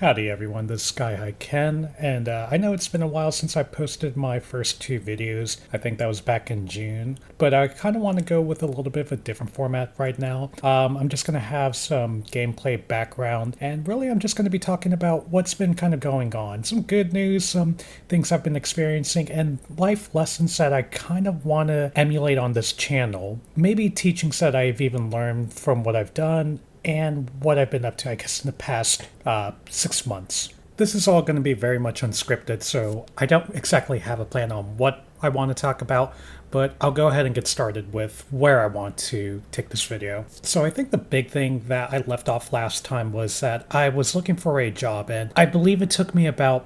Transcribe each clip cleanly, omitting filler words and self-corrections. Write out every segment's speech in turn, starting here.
Howdy everyone, this is Sky High Ken, and I know it's been a while since I posted my first two videos. I think that was back in June, but I kind of want to go with a little bit of a different format right now. I'm just going to have some gameplay background, and really I'm just going to be talking about what's been kind of going on. Some good news, some things I've been experiencing, and life lessons that I kind of want to emulate on this channel. Maybe teachings that I've even learned from what I've done, and what I've been up to, I guess, in the past 6 months. This is all going to be very much unscripted, so I don't exactly have a plan on what I want to talk about, but I'll go ahead and get started with where I want to take this video. So I think the big thing that I left off last time was that I was looking for a job, and I believe it took me about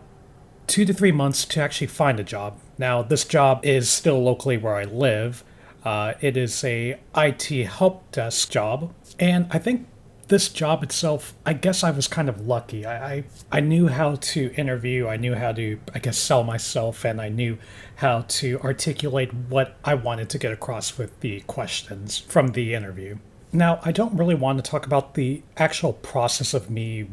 2 to 3 months to actually find a job. Now, this job is still locally where I live. It is a IT help desk job, and I think this job itself, I guess I was kind of lucky. I knew how to interview, I knew how to, I guess, sell myself, and I knew how to articulate what I wanted to get across with the questions from the interview. Now, I don't really want to talk about the actual process of me,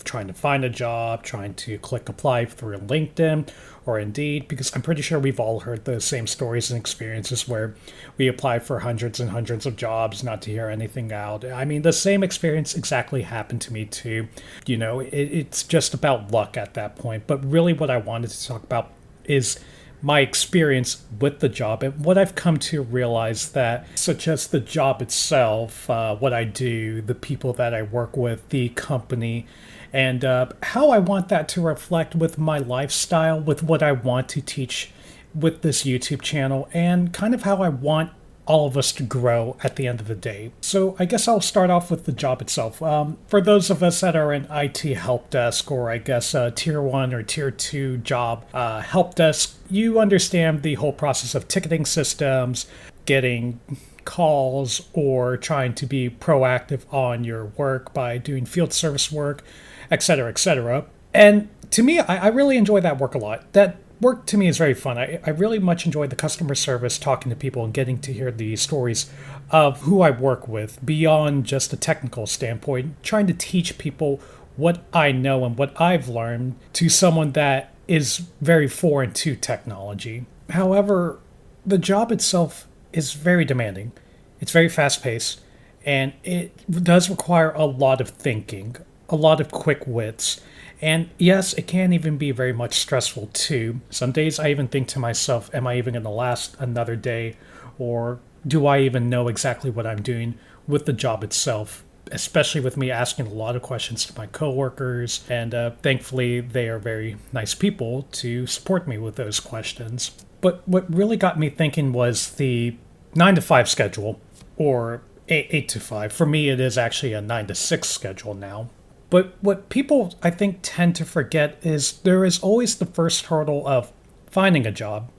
trying to find a job, trying to click apply through LinkedIn or Indeed, because I'm pretty sure we've all heard the same stories and experiences where we apply for hundreds and hundreds of jobs not to hear anything out. I mean, the same experience exactly happened to me too. It's just about luck at that point. But really what I wanted to talk about is my experience with the job and what I've come to realize, that such as the job itself, what I do, the people that I work with, the company, and how I want that to reflect with my lifestyle, with what I want to teach with this YouTube channel, and kind of how I want all of us to grow at the end of the day. So I guess I'll start off with the job itself. For those of us that are in IT help desk, or I guess a tier 1 or tier 2 job, help desk, you understand the whole process of ticketing systems, getting calls, or trying to be proactive on your work by doing field service work, etc., etc. And to me, I really enjoy that work a lot. That work to me is very fun. I really much enjoy the customer service, talking to people and getting to hear the stories of who I work with beyond just a technical standpoint, trying to teach people what I know and what I've learned to someone that is very foreign to technology. However, the job itself is very demanding. It's very fast paced, and it does require a lot of thinking, a lot of quick wits. And yes, it can even be very much stressful too. Some days I even think to myself, am I even going to last another day? Or do I even know exactly what I'm doing with the job itself? Especially with me asking a lot of questions to my coworkers. And thankfully, they are very nice people to support me with those questions. But what really got me thinking was the 9 to 5 schedule, or 8 to 5. For me, it is actually a 9 to 6 schedule now. But what people, I think, tend to forget is there is always the first hurdle of finding a job.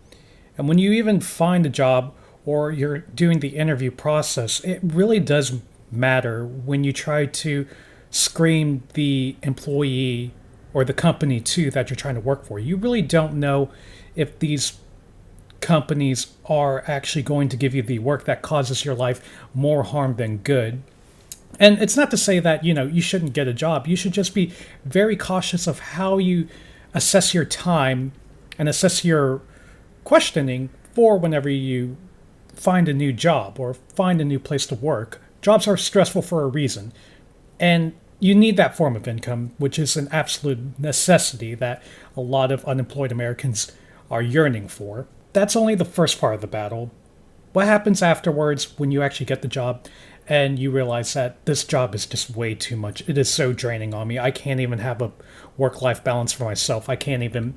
And when you even find a job, or you're doing the interview process, it really does matter when you try to screen the employee or the company too that you're trying to work for. You really don't know if these companies are actually going to give you the work that causes your life more harm than good. And it's not to say that, you shouldn't get a job. You should just be very cautious of how you assess your time and assess your questioning for whenever you find a new job or find a new place to work. Jobs are stressful for a reason. And you need that form of income, which is an absolute necessity that a lot of unemployed Americans are yearning for. That's only the first part of the battle. What happens afterwards when you actually get the job and you realize that this job is just way too much? It is so draining on me. I can't even have a work-life balance for myself. I can't even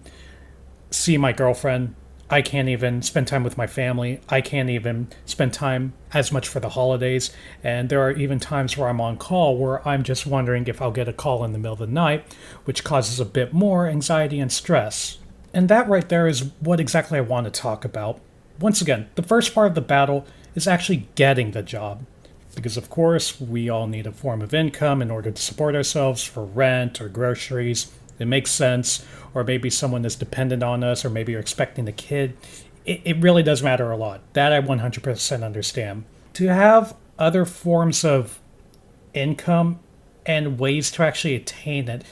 see my girlfriend. I can't even spend time with my family. I can't even spend time as much for the holidays. And there are even times where I'm on call where I'm just wondering if I'll get a call in the middle of the night, which causes a bit more anxiety and stress. And that right there is what exactly I want to talk about. Once again, the first part of the battle is actually getting the job. Because of course, we all need a form of income in order to support ourselves for rent or groceries. It makes sense. Or maybe someone is dependent on us, or maybe you're expecting a kid. It really does matter a lot. That I 100% understand. To have other forms of income and ways to actually attain it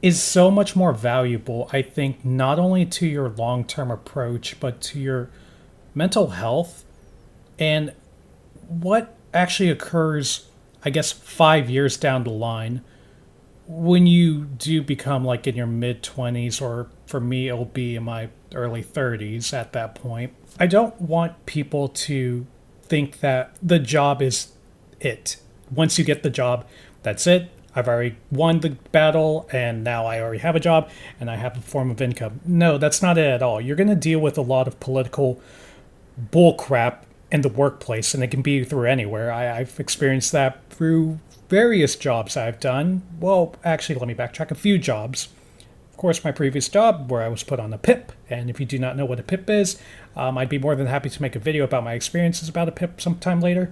is so much more valuable, I think, not only to your long term approach, but to your mental health and what actually occurs, I guess, 5 years down the line when you do become like in your mid 20s, or for me, it'll be in my early 30s at that point. I don't want people to think that the job is it. Once you get the job, that's it. I've already won the battle and now I already have a job and I have a form of income. No, that's not it at all. You're going to deal with a lot of political bullcrap in the workplace, and it can be through anywhere. I've experienced that through various jobs I've done. Well, actually, let me backtrack a few jobs. Of course, my previous job where I was put on a PIP, and if you do not know what a PIP is, I'd be more than happy to make a video about my experiences about a PIP sometime later.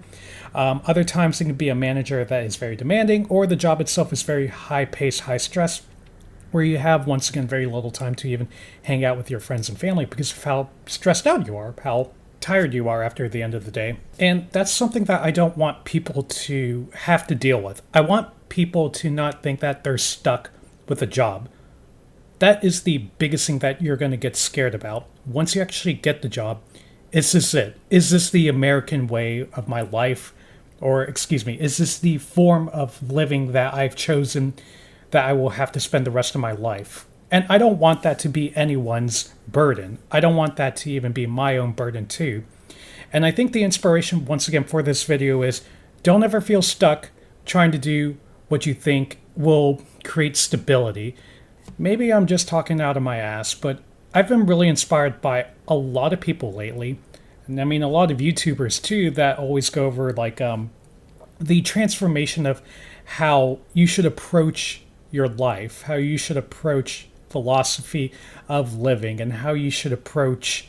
Other times it can be a manager that is very demanding, or the job itself is very high pace, high stress, where you have, once again, very little time to even hang out with your friends and family because of how stressed out you are, how tired you are after the end of the day. And that's something that I don't want people to have to deal with. I want people to not think that they're stuck with a job. That is the biggest thing that you're going to get scared about. Once you actually get the job, is this it? Is this the American way of my life? Or, excuse me, is this the form of living that I've chosen that I will have to spend the rest of my life? And I don't want that to be anyone's burden. I don't want that to even be my own burden too. And I think the inspiration, once again, for this video is don't ever feel stuck trying to do what you think will create stability. Maybe I'm just talking out of my ass, but I've been really inspired by a lot of people lately. And I mean, a lot of YouTubers too that always go over like the transformation of how you should approach your life, how you should approach philosophy of living, and how you should approach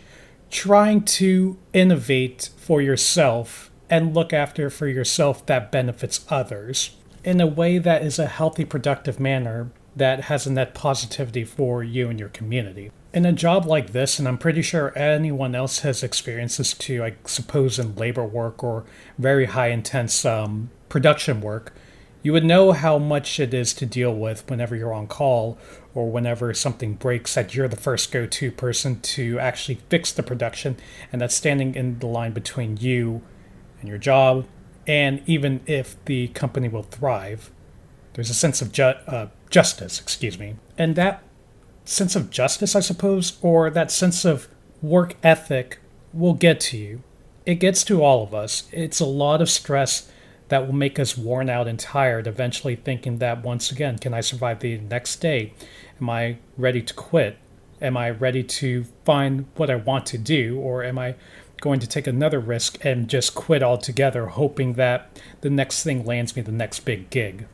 trying to innovate for yourself and look after for yourself that benefits others in a way that is a healthy, productive manner that has a net positivity for you and your community. In a job like this, and I'm pretty sure anyone else has experienced this too, I suppose in labor work or very high intense production work, you would know how much it is to deal with whenever you're on call or whenever something breaks, that you're the first go-to person to actually fix the production, and that's standing in the line between you and your job, and even if the company will thrive. There's a sense of justice, and that sense of justice, I suppose, or that sense of work ethic will get to you. It gets to all of us. It's a lot of stress that will make us worn out and tired, eventually thinking that, once again, can I survive the next day? Am I ready to quit? Am I ready to find what I want to do? Or am I going to take another risk and just quit altogether, hoping that the next thing lands me the next big gig?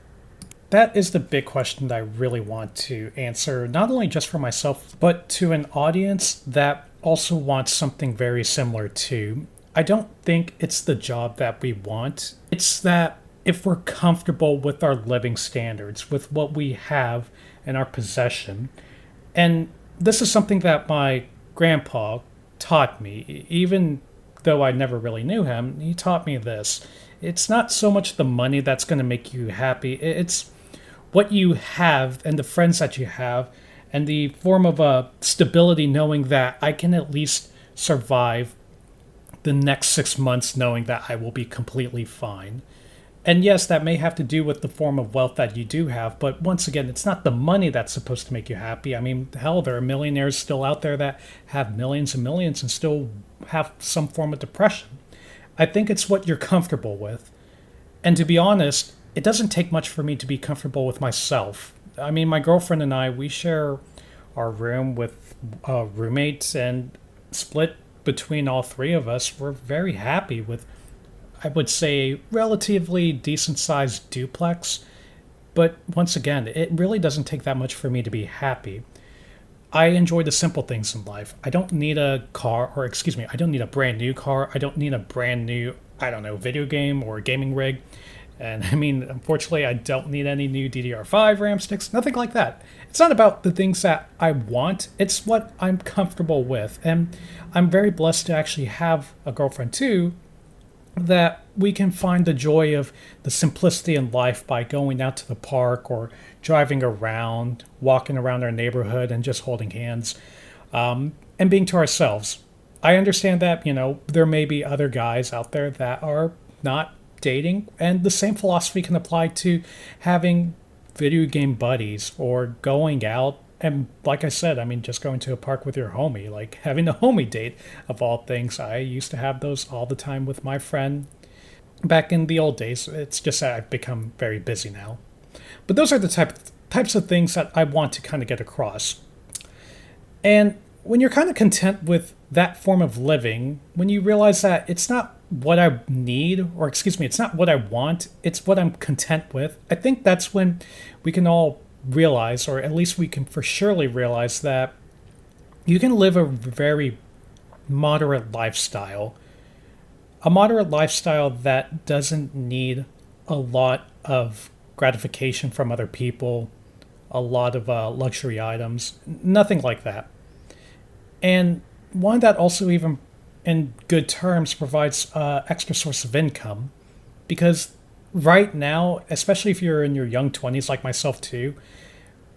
That is the big question that I really want to answer, not only just for myself, but to an audience that also wants something very similar to. I don't think it's the job that we want. It's that if we're comfortable with our living standards, with what we have in our possession. And this is something that my grandpa taught me, even though I never really knew him. He taught me this. It's not so much the money that's going to make you happy. It's what you have and the friends that you have and the form of a stability, knowing that I can at least survive the next 6 months knowing that I will be completely fine. And yes, that may have to do with the form of wealth that you do have, but once again, it's not the money that's supposed to make you happy. I mean, hell, there are millionaires still out there that have millions and millions and still have some form of depression. I think it's what you're comfortable with. And to be honest, it doesn't take much for me to be comfortable with myself. I mean, my girlfriend and I, we share our room with roommates, and split between all three of us, we're very happy with, I would say, relatively decent sized duplex. But once again, it really doesn't take that much for me to be happy. I enjoy the simple things in life. I don't need a car, or excuse me, I don't need a brand new car. I don't need a brand new, I don't know, video game or gaming rig. And I mean, unfortunately, I don't need any new DDR5 RAM sticks, nothing like that. It's not about the things that I want, it's what I'm comfortable with. And I'm very blessed to actually have a girlfriend too, that we can find the joy of the simplicity in life by going out to the park or driving around, walking around our neighborhood and just holding hands, and being to ourselves. I understand that, there may be other guys out there that are not dating, and the same philosophy can apply to having video game buddies or going out. And like I said, I mean, just going to a park with your homie, like having a homie date of all things. I used to have those all the time with my friend back in the old days. It's just that I've become very busy now. But those are the types of things that I want to kind of get across. And when you're kind of content with that form of living, when you realize that it's not what I need, or excuse me, it's not what I want, it's what I'm content with, I think that's when we can all realize, or at least we can for surely realize, that you can live a very moderate lifestyle. A moderate lifestyle that doesn't need a lot of gratification from other people, a lot of luxury items, nothing like that. And one that also, even in good terms, provides extra source of income. Because right now, especially if you're in your young 20s like myself too,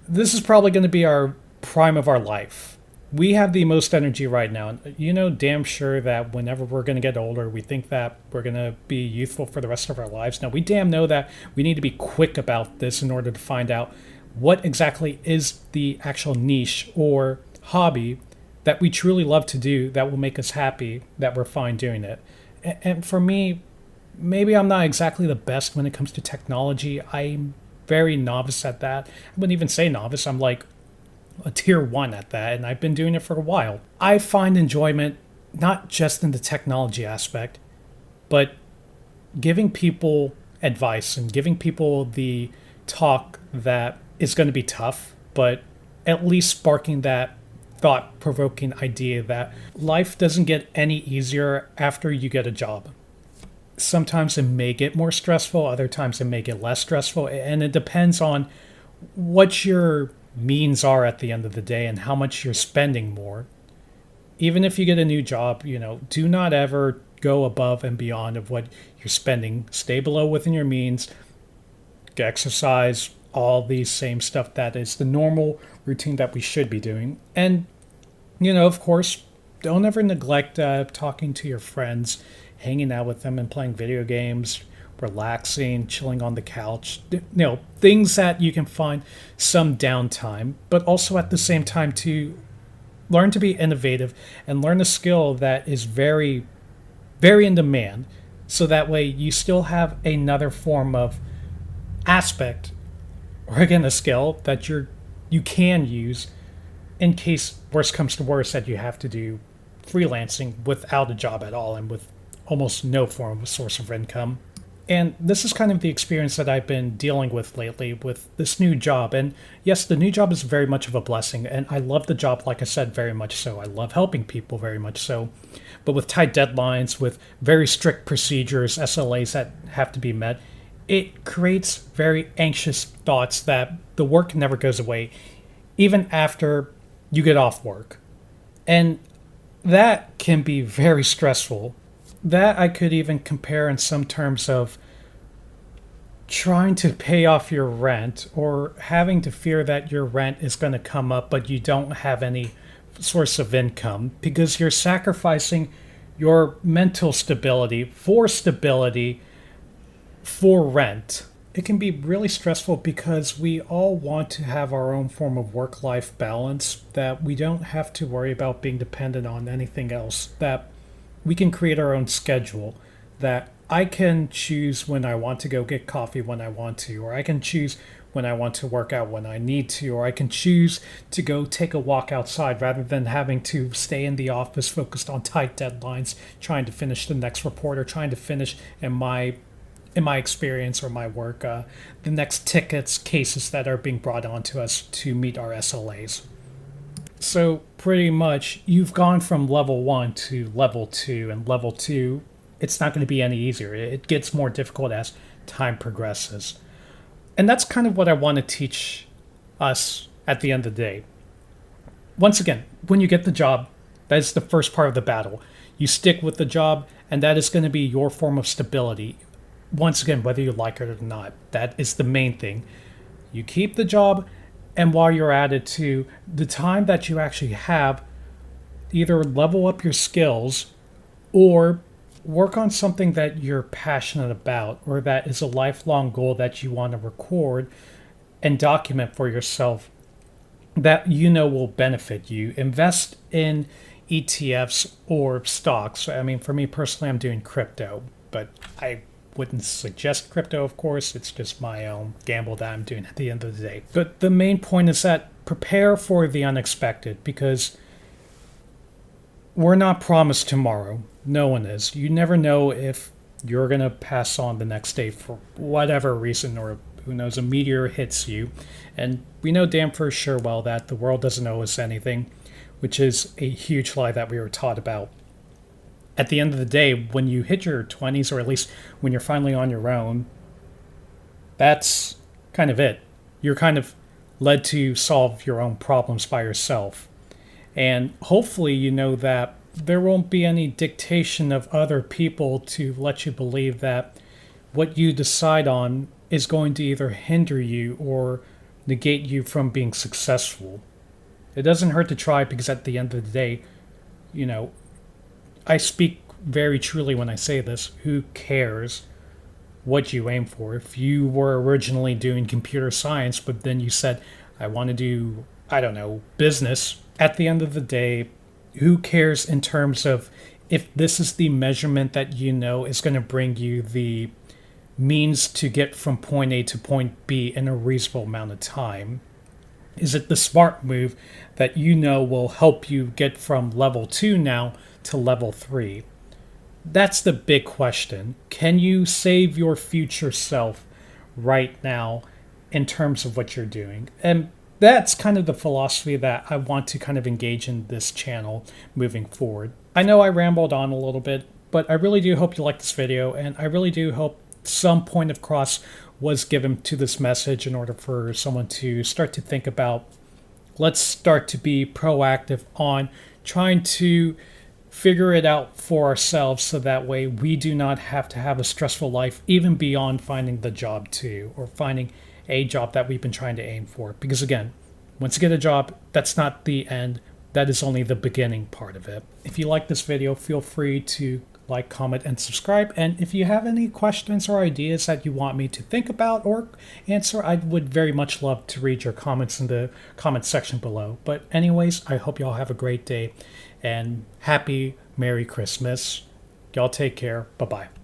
this is probably going to be our prime of our life. We have the most energy right now. And damn sure that whenever we're going to get older, we think that we're going to be youthful for the rest of our lives. Now, we damn know that we need to be quick about this in order to find out what exactly is the actual niche or hobby that we truly love to do, that will make us happy, that we're fine doing it. And for me, maybe I'm not exactly the best when it comes to technology. I'm very novice at that. I wouldn't even say novice. I'm like a tier 1 at that, and I've been doing it for a while. I find enjoyment not just in the technology aspect, but giving people advice and giving people the talk that is going to be tough, but at least sparking that thought-provoking idea that life doesn't get any easier after you get a job. Sometimes it may get more stressful, other times it may get less stressful, and it depends on what your means are at the end of the day and how much you're spending more. Even if you get a new job, do not ever go above and beyond of what you're spending. Stay below within your means, exercise, all these same stuff that is the normal routine that we should be doing. And, of course, don't ever neglect talking to your friends, hanging out with them and playing video games, relaxing, chilling on the couch, things that you can find some downtime, but also at the same time to learn to be innovative and learn a skill that is very, very in demand. So that way you still have another form of aspect, or again, a skill that you can use in case worst comes to worst, that you have to do freelancing without a job at all and with almost no form of source of income. And this is kind of the experience that I've been dealing with lately with this new job. And yes, the new job is very much of a blessing. And I love the job, like I said, very much so. I love helping people very much so. But with tight deadlines, with very strict procedures, SLAs that have to be met, it creates very anxious thoughts that the work never goes away, even after you get off work. And that can be very stressful. That I could even compare in some terms of trying to pay off your rent, or having to fear that your rent is going to come up but you don't have any source of income because you're sacrificing your mental stability for rent. It can be really stressful because we all want to have our own form of work-life balance, that we don't have to worry about being dependent on anything else, that we can create our own schedule, that I can choose when I want to go get coffee when I want to, or I can choose when I want to work out when I need to, or I can choose to go take a walk outside rather than having to stay in the office focused on tight deadlines, trying to finish the next report, or trying to finish in my experience or my work, the next tickets, cases that are being brought onto us to meet our SLAs. So pretty much you've gone from level 1 to level 2, and level 2, it's not going to be any easier. It gets more difficult as time progresses. And that's kind of what I want to teach us at the end of the day. Once again, when you get the job, That is the first part of the battle. You stick with the job, and that is going to be your form of stability. Once again, whether you like it or not, that is the main thing. You keep the job, and while you're at it too, the time that you actually have, either level up your skills or work on something that you're passionate about or that is a lifelong goal that you want to record and document for yourself that you know will benefit you. Invest in ETFs or stocks. I mean, for me personally, I'm doing crypto, but I wouldn't suggest crypto, of course. It's just my own gamble that I'm doing at the end of the day. But the main point is that prepare for the unexpected, because we're not promised tomorrow. No one is. You never know if you're going to pass on the next day for whatever reason, or who knows, a meteor hits you. And we know damn for sure well that the world doesn't owe us anything, which is a huge lie that we were taught about. At the end of the day, when you hit your 20s, or at least when you're finally on your own, that's kind of it. You're kind of led to solve your own problems by yourself. And hopefully you know that there won't be any dictation of other people to let you believe that what you decide on is going to either hinder you or negate you from being successful. It doesn't hurt to try, because at the end of the day, you know, I speak very truly when I say this. Who cares what you aim for? If you were originally doing computer science, but then you said, I want to do, I don't know, business, at the end of the day, who cares in terms of if this is the measurement that you know is going to bring you the means to get from point A to point B in a reasonable amount of time? Is it the smart move that you know will help you get from level 2 now to level 3? That's the big question. Can you save your future self right now in terms of what you're doing? And that's kind of the philosophy that I want to kind of engage in this channel moving forward. I know I rambled on a little bit, but I really do hope you like this video, and I really do hope some point of cross was given to this message in order for someone to start to think about, let's start to be proactive on trying to figure it out for ourselves, so that way we do not have to have a stressful life even beyond finding the job too, or finding a job that we've been trying to aim for. Because again, once you get a job, that's not the end. That is only the beginning part of it. If you like this video, feel free to like, comment, and subscribe. And if you have any questions or ideas that you want me to think about or answer, I would very much love to read your comments in the comment section below. But anyways, I hope y'all have a great day, and happy Merry Christmas. Y'all take care. Bye-bye.